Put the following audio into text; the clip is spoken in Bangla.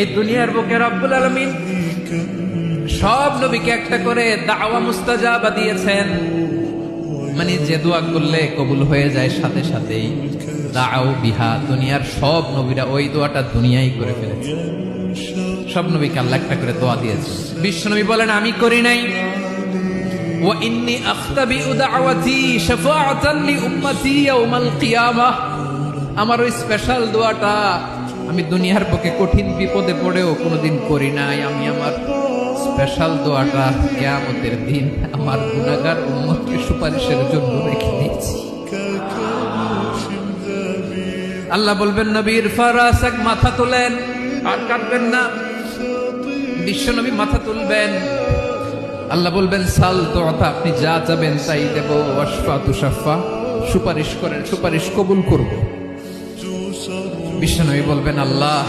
এই দুনিয়ার বুকে রব্বুল আলামিন সব নবীকে একটা করে দাওয়া মুস্তাজাবা দিয়েছেন, মানে যে দোয়া করলে কবুল হয়ে যায় সাথে সাথেই। দাও বিহা, দুনিয়ার সব নবীরা ওই দোয়াটা দুনিয়ায় করে ফেলেছে। সব নবীকে আল্লাহ একটা করে দোয়া দিয়েছে। বিশ্ব নবী বলেন আমি করি নাই। ওয়া ইন্নী আখতাবিউ দাওয়াতি শাফাআতান লি উম্মতি ইয়াউমাল কিয়ামাহ, আমার ওই স্পেশাল দোয়াটা আমি দুনিয়ার বুকে কঠিন বিপদে পড়েও কোনোদিন করি নাই। আমি আমার স্পেশাল দোয়াটা কিয়ামতের দিন আমার গুনাহগার উম্মতকে সুপারিশের জন্য রেখে দিয়েছি। আল্লাহ বলবেন নবীর ফারাসাক, মাথা তোলেন, আর কাটবেন না। বিশ্ব নবী মাথা তুলবেন, আল্লাহ বলবেন সাল তোতা, আপনি যা চাবেন তাই দেব। ওয়াশফা তুশাফা, সুপারিশ করেন, সুপারিশ কবুল করব। বিশ্ব নবী বলবেন আল্লাহ